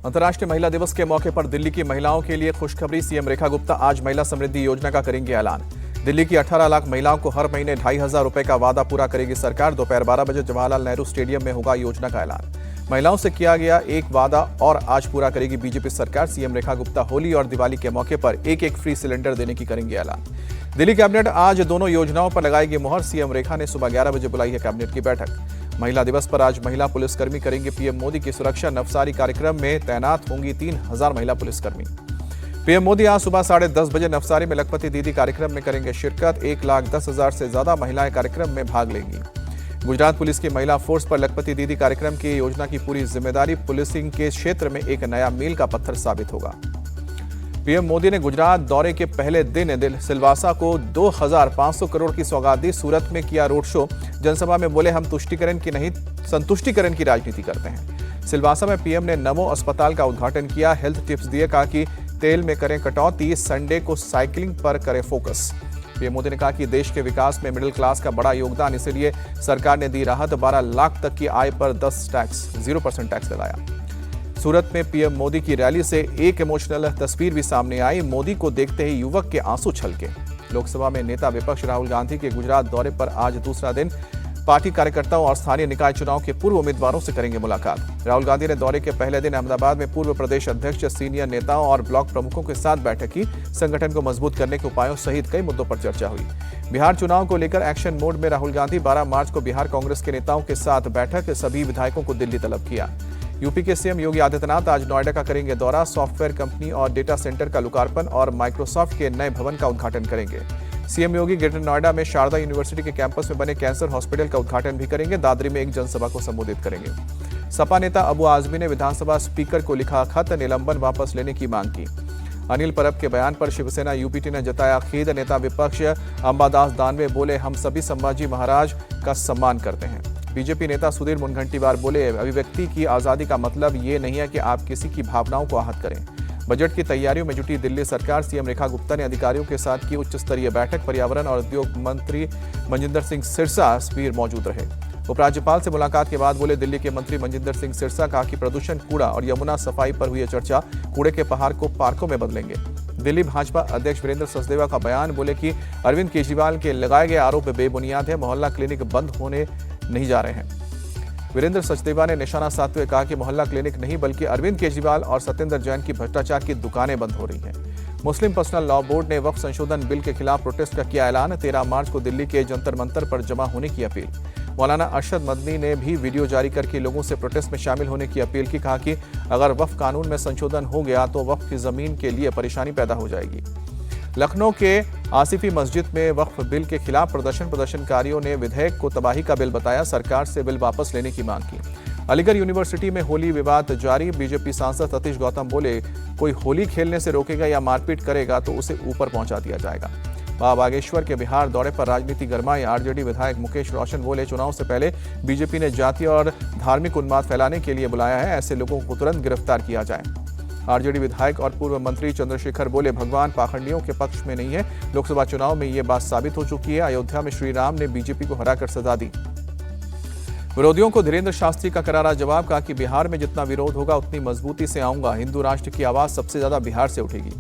अंतर्राष्ट्रीय महिला दिवस के मौके पर दिल्ली की महिलाओं के लिए खुशखबरी। सीएम रेखा गुप्ता आज महिला समृद्धि योजना का करेंगे ऐलान। दिल्ली की 18 लाख महिलाओं को हर महीने 2,500 रुपए का वादा पूरा करेगी सरकार। दोपहर 12 बजे जवाहरलाल नेहरू स्टेडियम में होगा योजना का ऐलान। महिलाओं से किया गया एक वादा और आज पूरा करेगी बीजेपी सरकार। सीएम रेखा गुप्ता होली और दिवाली के मौके पर एक फ्री सिलेंडर देने की करेंगे ऐलान। दिल्ली कैबिनेट आज दोनों योजनाओं पर लगाएगी मुहर। सीएम रेखा ने सुबह 11 बजे बुलाई है कैबिनेट की बैठक। महिला दिवस पर आज महिला पुलिसकर्मी करेंगे पीएम मोदी की सुरक्षा। नवसारी कार्यक्रम में तैनात होंगी 3,000 महिला पुलिसकर्मी। पीएम मोदी आज सुबह 10:30 बजे नवसारी में लखपति दीदी कार्यक्रम में करेंगे शिरकत। 1,10,000 से ज्यादा महिलाएं कार्यक्रम में भाग लेंगी। गुजरात पुलिस की महिला फोर्स पर लखपति दीदी कार्यक्रम की योजना की पूरी जिम्मेदारी पुलिसिंग के क्षेत्र में एक नया मील का पत्थर साबित होगा। पीएम मोदी ने गुजरात दौरे के पहले दिन सिलवासा को 2,500 करोड़ की सौगात दी। सूरत में किया रोड शो। जनसभा में बोले, हम तुष्टिकरण की नहीं संतुष्टिकरण की राजनीति करते हैं। सिलवासा में पीएम ने नमो अस्पताल का उद्घाटन किया। हेल्थ टिप्स दिए, कहा कि तेल में करें कटौती, संडे को साइकिलिंग पर करें फोकस। पीएम मोदी ने कहा कि देश के विकास में मिडिल क्लास का बड़ा योगदान, इसीलिए सरकार ने दी राहत। 12 लाख तक की आय पर 0% टैक्स लगाया। सूरत में पीएम मोदी की रैली से एक इमोशनल तस्वीर भी सामने आई। मोदी को देखते ही युवक के आंसू छलके। लोकसभा में नेता विपक्ष राहुल गांधी के गुजरात दौरे पर आज दूसरा दिन पार्टी कार्यकर्ताओं और स्थानीय निकाय चुनाव के पूर्व उम्मीदवारों से करेंगे मुलाकात। राहुल गांधी ने दौरे के पहले दिन अहमदाबाद में पूर्व प्रदेश अध्यक्ष, सीनियर नेताओं और ब्लॉक प्रमुखों के साथ बैठक की। संगठन को मजबूत करने के उपायों सहित कई मुद्दों पर चर्चा हुई। बिहार चुनाव को लेकर एक्शन मोड में राहुल गांधी। 12 मार्च को बिहार कांग्रेस के नेताओं के साथ बैठक। सभी विधायकों को दिल्ली तलब किया। यूपी के सीएम योगी आदित्यनाथ आज नोएडा का करेंगे दौरा। सॉफ्टवेयर कंपनी और डेटा सेंटर का लोकार्पण और माइक्रोसॉफ्ट के नए भवन का उद्घाटन करेंगे। सीएम योगी ग्रेटर नोएडा में शारदा यूनिवर्सिटी के कैंपस में बने कैंसर हॉस्पिटल का उद्घाटन भी करेंगे। दादरी में एक जनसभा को संबोधित करेंगे। सपा नेता अबू आजमी ने विधानसभा स्पीकर को लिखा खत, निलंबन वापस लेने की मांग की। अनिल परब के बयान पर शिवसेना यूपीटी ने जताया खेद। नेता विपक्ष अंबादास दानवे बोले, हम सभी संभाजी महाराज का सम्मान करते हैं। बीजेपी नेता सुधीर मुनगंटीवार बोले, अभिव्यक्ति की आजादी का मतलब ये नहीं है कि आप किसी की भावनाओं को आहत करें। बजट की तैयारियों में जुटी दिल्ली सरकार। सीएम रेखा गुप्ता ने अधिकारियों के साथ की उच्च स्तरीय बैठक। पर्यावरण और उद्योग मंत्री मनजिंदर सिंह सिरसा भी मौजूद रहे। उपराज्यपाल से मुलाकात के बाद बोले दिल्ली के मंत्री मनजिंदर सिंह सिरसा, कहा कि प्रदूषण, कूड़ा और यमुना सफाई पर हुई चर्चा। कूड़े के पहाड़ को पार्कों में बदलेंगे। दिल्ली भाजपा अध्यक्ष वीरेंद्र सचदेवा का बयान, बोले कि अरविंद केजरीवाल के लगाए गए आरोप बेबुनियाद है। मोहल्ला क्लिनिक बंद होने नहीं जा रहे हैं। वीरेंद्र सचदेवा ने निशाना साधते हुए कहा कि मोहल्ला क्लिनिक नहीं बल्कि अरविंद केजरीवाल और सत्येंद्र जैन की भ्रष्टाचार की दुकानें बंद हो रही हैं। मुस्लिम पर्सनल लॉ बोर्ड ने वक्फ संशोधन बिल के खिलाफ प्रोटेस्ट का किया ऐलान। 13 मार्च को दिल्ली के जंतर मंतर पर जमा होने की अपील। मौलाना अरशद मदनी ने भी वीडियो जारी करके लोगों से प्रोटेस्ट में शामिल होने की अपील की। कहा कि अगर वक्फ कानून में संशोधन हो गया तो वक्फ की जमीन के लिए परेशानी पैदा हो जाएगी। लखनऊ के आसिफी मस्जिद में वक्फ बिल के खिलाफ प्रदर्शनकारियों ने विधेयक को तबाही का बिल बताया। सरकार से बिल वापस लेने की मांग की। अलीगढ़ यूनिवर्सिटी में होली विवाद जारी। बीजेपी सांसद सतीश गौतम बोले, कोई होली खेलने से रोकेगा या मारपीट करेगा तो उसे ऊपर पहुंचा दिया जाएगा। बाबा बागेश्वर के बिहार दौरे पर राजनीति गरमाई। आरजेडी विधायक मुकेश रोशन बोले, चुनाव से पहले बीजेपी ने जातीय और धार्मिक उन्माद फैलाने के लिए बुलाया है। ऐसे लोगों को तुरंत गिरफ्तार किया जाए। आरजेडी विधायक और पूर्व मंत्री चंद्रशेखर बोले, भगवान पाखंडियों के पक्ष में नहीं है। लोकसभा चुनाव में ये बात साबित हो चुकी है। अयोध्या में श्री राम ने बीजेपी को हराकर सजा दी। विरोधियों को धीरेन्द्र शास्त्री का करारा जवाब, कहा कि बिहार में जितना विरोध होगा उतनी मजबूती से आऊंगा। हिंदू राष्ट्र की आवाज सबसे ज्यादा बिहार से उठेगी।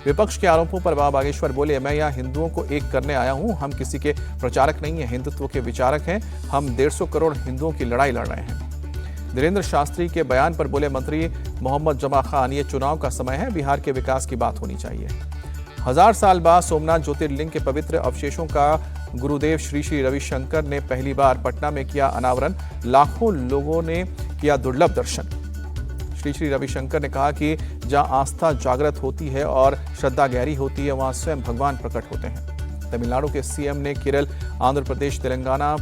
विपक्ष के आरोपों पर बाबा बागेश्वर बोले, मैं यहाँ हिंदुओं को एक करने आया हूँ। हम किसी के प्रचारक नहीं है, हिंदुत्व के विचारक हैं। हम 150 करोड़ हिंदुओं की लड़ाई लड़ रहे हैं। धीरेन्द्र शास्त्री के बयान पर बोले मंत्री मोहम्मद जमा खान, ये चुनाव का समय है, बिहार के विकास की बात होनी चाहिए। 1000 साल बाद सोमनाथ ज्योतिर्लिंग के पवित्र अवशेषों का गुरुदेव श्री श्री रविशंकर ने पहली बार पटना में किया अनावरण। लाखों लोगों ने किया दुर्लभ दर्शन। श्री श्री रविशंकर ने कहा कि जहां आस्था जागृत होती है और श्रद्धा गहरी होती है, वहां स्वयं भगवान प्रकट होते हैं। तमिलनाडु के सीएम ने केरल, आंध्र प्रदेश, तेलंगाना,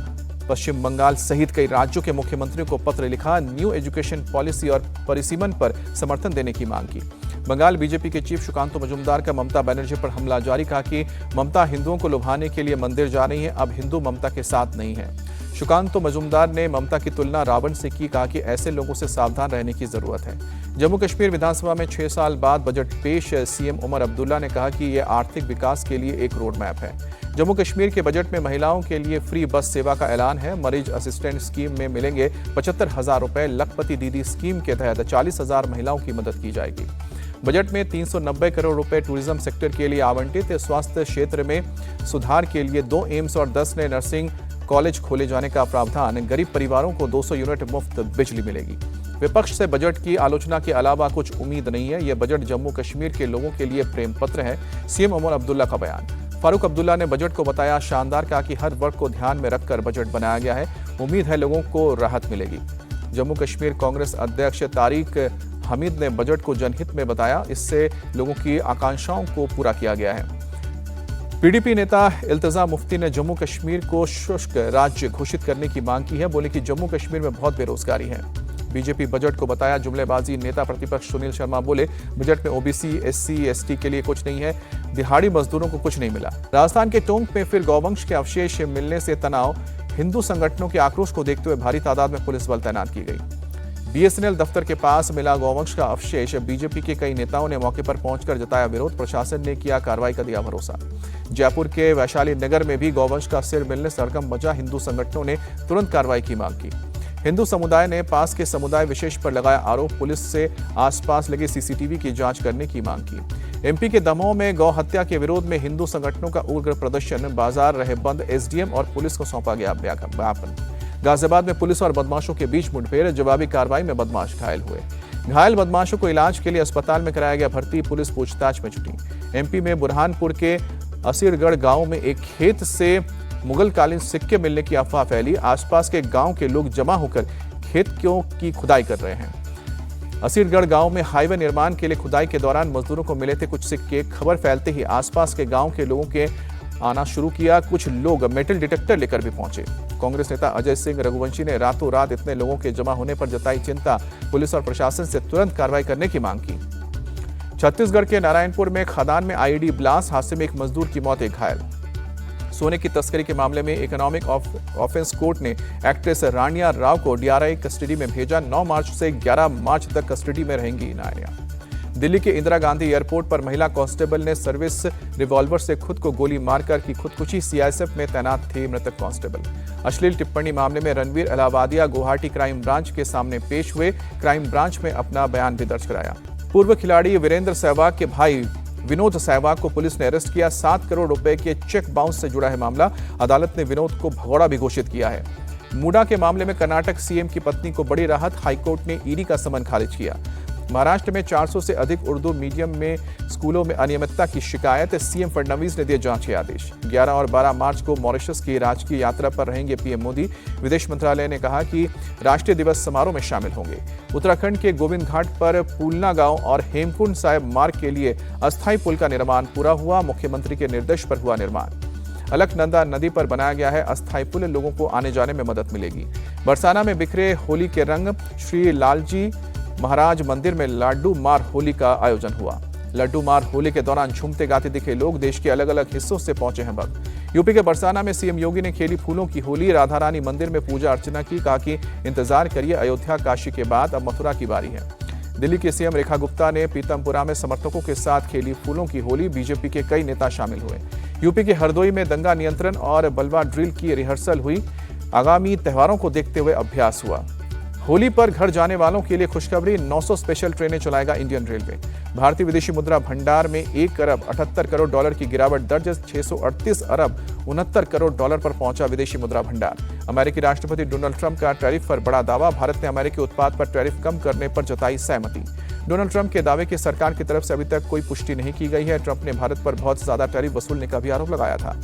पश्चिम बंगाल सहित कई राज्यों के मुख्यमंत्रियों को पत्र लिखा। न्यू एजुकेशन पॉलिसी और परिसीमन पर समर्थन देने की मांग की। बंगाल बीजेपी के चीफ सुकांतो मजूमदार का ममता बनर्जी पर हमला जारी। कहा कि ममता हिंदुओं को लुभाने के लिए मंदिर जा रही है, अब हिंदू ममता के साथ नहीं है। सुकांतो मजूमदार ने ममता की तुलना रावण से की। कहा कि ऐसे लोगों से सावधान रहने की जरूरत है। जम्मू कश्मीर विधानसभा में 6 साल बाद बजट पेश। सीएम उमर अब्दुल्ला ने कहा कि यह आर्थिक विकास के लिए एक रोड मैप है। जम्मू कश्मीर के बजट में महिलाओं के लिए फ्री बस सेवा का ऐलान है। मरीज असिस्टेंट स्कीम में मिलेंगे 75,000 रुपए। लखपति दीदी स्कीम के तहत 40,000 महिलाओं की मदद की जाएगी। बजट में 390 करोड़ रुपए टूरिज्म सेक्टर के लिए आवंटित। स्वास्थ्य क्षेत्र में सुधार के लिए 2 एम्स और 10 नए नर्सिंग कॉलेज खोले जाने का प्रावधान। गरीब परिवारों को 200 यूनिट मुफ्त बिजली मिलेगी। विपक्ष से बजट की आलोचना के अलावा कुछ उम्मीद नहीं है। यह बजट जम्मू कश्मीर के लोगों के लिए प्रेम पत्र है। सीएम उमर अब्दुल्ला का बयान। फारूक अब्दुल्ला ने बजट को बताया शानदार। कहा कि हर वर्ग को ध्यान में रखकर बजट बनाया गया है। उम्मीद है लोगों को राहत मिलेगी। जम्मू कश्मीर कांग्रेस अध्यक्ष तारिक हमीद ने बजट को जनहित में बताया। इससे लोगों की आकांक्षाओं को पूरा किया गया है। पीडीपी नेता इल्तिजा मुफ्ती ने जम्मू कश्मीर को शुष्क राज्य घोषित करने की मांग की है। बोले कि जम्मू कश्मीर में बहुत बेरोजगारी है। बीजेपी बजट को बताया जुमलेबाजी। नेता प्रतिपक्ष सुनील शर्मा बोले बजट में ओबीसी, एससी, एसटी के लिए कुछ नहीं है। दिहाड़ी मजदूरों को कुछ नहीं मिला। राजस्थान के टोंक में फिर गौवंश के अवशेष मिलने से तनाव। हिंदू संगठनों के आक्रोश को देखते हुए भारी तादाद में पुलिस बल तैनात की गई। बीएसएनएल दफ्तर के पास मिला गौवंश का अवशेष। बीजेपी के कई नेताओं ने मौके पर पहुंचकर जताया विरोध। प्रशासन ने किया कार्रवाई का दिया भरोसा। जयपुर के वैशाली नगर में भी गौवंश का सिर मिलने से हड़कंप मचा। हिंदू संगठनों ने तुरंत कार्रवाई की मांग की। हिंदू समुदाय ने पास के समुदाय विशेष पर लगाया आरोप। पुलिस से आसपास लगे सीसीटीवी की जांच करने की मांग की। एमपी के दमोह में गौ हत्या के विरोध में हिंदू संगठनों का उग्र प्रदर्शन। बाजार रहे बंद। एसडीएम और पुलिस को सौंपा गया ज्ञापन। गाजियाबाद में पुलिस और बदमाशों के बीच मुठभेड़। जवाबी कार्रवाई में बदमाश घायल हुए। घायल बदमाशों को इलाज के लिए अस्पताल में कराया गया भर्ती। पुलिस पूछताछ में जुटी। एमपी में बुरहानपुर के असीरगढ़ गांव में एक खेत से मुगलकालीन सिक्के मिलने की अफवाह फैली। आसपास के गांव के लोग जमा होकर खेतों की खुदाई कर रहे हैं। असीरगढ़ गांव में हाईवे निर्माण के लिए खुदाई के दौरान मजदूरों को मिले थे कुछ सिक्के। खबर फैलते ही आसपास के गांव के लोगों के आना शुरू किया। कुछ लोग मेटल डिटेक्टर लेकर भी पहुंचे। कांग्रेस नेता अजय सिंह रघुवंशी ने रातों रात इतने लोगों के जमा होने पर जताई चिंता। पुलिस और प्रशासन से तुरंत कार्रवाई करने की मांग की। छत्तीसगढ़ के नारायणपुर में खदान में आईईडी ब्लास्ट। हादसे में एक मजदूर की मौत, एक घायल। सोने की तस्करी के मामले में इकोनॉमिक ऑफेंस कोर्ट ने एक्ट्रेस रानिया राव को डीआरआई कस्टडी में भेजा। 9 मार्च से 11 मार्च तक कस्टडी में रहेंगी नानिया। दिल्ली के इंदिरा गांधी एयरपोर्ट पर महिला कांस्टेबल ने सर्विस रिवॉल्वर से खुद को गोली मारकर की खुदकुशी। सीआईएसएफ में तैनात थी मृतक कांस्टेबल। अश्लील टिप्पणी मामले में रणवीर अलाहाबादिया गुवाहाटी क्राइम ब्रांच के सामने पेश हुए। क्राइम ब्रांच में अपना बयान भी दर्ज कराया। पूर्व खिलाड़ी वीरेंद्र सहवाग के भाई विनोद सहवाग को पुलिस ने अरेस्ट किया। 7 करोड़ रुपए के चेक बाउंस से जुड़ा है मामला। अदालत ने विनोद को भगौड़ा भी घोषित किया है। मूडा के मामले में कर्नाटक सीएम की पत्नी को बड़ी राहत। हाईकोर्ट ने ईडी का समन खारिज किया। महाराष्ट्र में 400 से अधिक उर्दू मीडियम में स्कूलों में अनियमितता की शिकायत। सीएम फडणवीस ने दिए जांच के आदेश। 11 और 12 मार्च को मॉरिशस की राजकीय यात्रा पर रहेंगे पीएम मोदी। विदेश मंत्रालय ने कहा कि राष्ट्रीय दिवस समारोह में शामिल होंगे। उत्तराखंड के गोविंद घाट पर पूलना गांव और हेमकुंड साहिब मार्ग के लिए अस्थायी पुल का निर्माण पूरा हुआ। मुख्यमंत्री के निर्देश पर हुआ निर्माण। अलकनंदा नदी पर बनाया गया है अस्थायी पुल। लोगों को आने जाने में मदद मिलेगी। बरसाना में बिखरे होली के रंग। श्री लालजी महाराज मंदिर में लड्डू मार होली का आयोजन हुआ। लड्डू मार होली के दौरान झूमते गाते दिखे लोग। देश के अलग अलग हिस्सों से पहुंचे हैं भक्त। यूपी के बरसाना में सीएम योगी ने खेली फूलों की होली। राधा रानी मंदिर में पूजा अर्चना की। कहा कि इंतजार करिए, अयोध्या काशी के बाद अब मथुरा की बारी है। दिल्ली के सीएम रेखा गुप्ता ने पीतमपुरा में समर्थकों के साथ खेली फूलों की होली। बीजेपी के कई नेता शामिल हुए। यूपी के हरदोई में दंगा नियंत्रण और बलवा ड्रिल की रिहर्सल हुई। आगामी त्योहारों को देखते हुए अभ्यास हुआ। होली पर घर जाने वालों के लिए खुशखबरी। 900 स्पेशल ट्रेनें चलाएगा इंडियन रेलवे। भारतीय विदेशी मुद्रा भंडार में 1 अरब 78 करोड़ डॉलर की गिरावट दर्ज। 638 अरब 69 करोड़ डॉलर पर पहुंचा विदेशी मुद्रा भंडार। अमेरिकी राष्ट्रपति डोनाल्ड ट्रंप का टैरिफ पर बड़ा दावा। भारत ने अमेरिकी उत्पाद पर टैरिफ कम करने पर जताई सहमति। डोनाल्ड ट्रंप के दावे की सरकार की तरफ से अभी तक कोई पुष्टि नहीं की गई है। ट्रंप ने भारत पर बहुत ज्यादा टैरिफ वसूलने का भी आरोप लगाया था।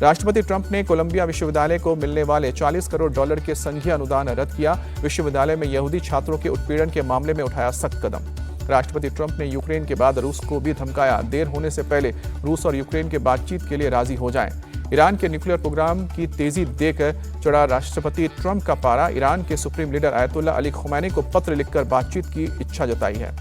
राष्ट्रपति ट्रंप ने कोलंबिया विश्वविद्यालय को मिलने वाले 40 करोड़ डॉलर के संघीय अनुदान रद्द किया। विश्वविद्यालय में यहूदी छात्रों के उत्पीड़न के मामले में उठाया सख्त कदम। राष्ट्रपति ट्रंप ने यूक्रेन के बाद रूस को भी धमकाया। देर होने से पहले रूस और यूक्रेन के बातचीत के लिए राजी हो जाएं। ईरान के न्यूक्लियर प्रोग्राम की तेजी देख चढ़ा राष्ट्रपति ट्रंप का पारा। ईरान के supreme leader ayatollah Ali Khomeini को पत्र लिखकर बातचीत की इच्छा जताई है।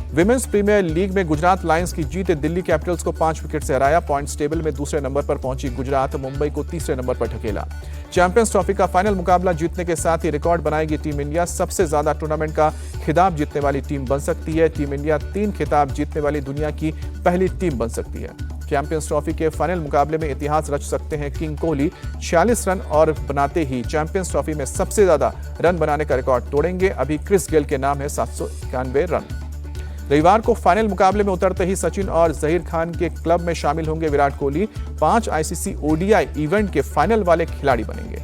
विमेंस प्रीमियर लीग में गुजरात लायंस की जीत। दिल्ली कैपिटल्स को 5 विकेट से हराया। पॉइंट्स टेबल में दूसरे नंबर पर पहुंची गुजरात। मुंबई को तीसरे नंबर पर ढकेला। चैंपियंस ट्रॉफी का फाइनल मुकाबला जीतने के साथ ही रिकॉर्ड बनाएगी टीम इंडिया। सबसे ज्यादा टूर्नामेंट का खिताब जीतने वाली टीम बन सकती है। टीम इंडिया 3 खिताब जीतने वाली दुनिया की पहली टीम बन सकती है। चैंपियंस ट्रॉफी के फाइनल मुकाबले में इतिहास रच सकते हैं किंग कोहली। 46 रन और बनाते ही चैंपियंस ट्रॉफी में सबसे ज्यादा रन बनाने का रिकॉर्ड तोड़ेंगे। अभी क्रिस गेल के नाम है 791 रन। रविवार को फाइनल मुकाबले में उतरते ही सचिन और जहीर खान के क्लब में शामिल होंगे Virat Kohli. 5 ICC ODI event के फाइनल वाले खिलाड़ी बनेंगे।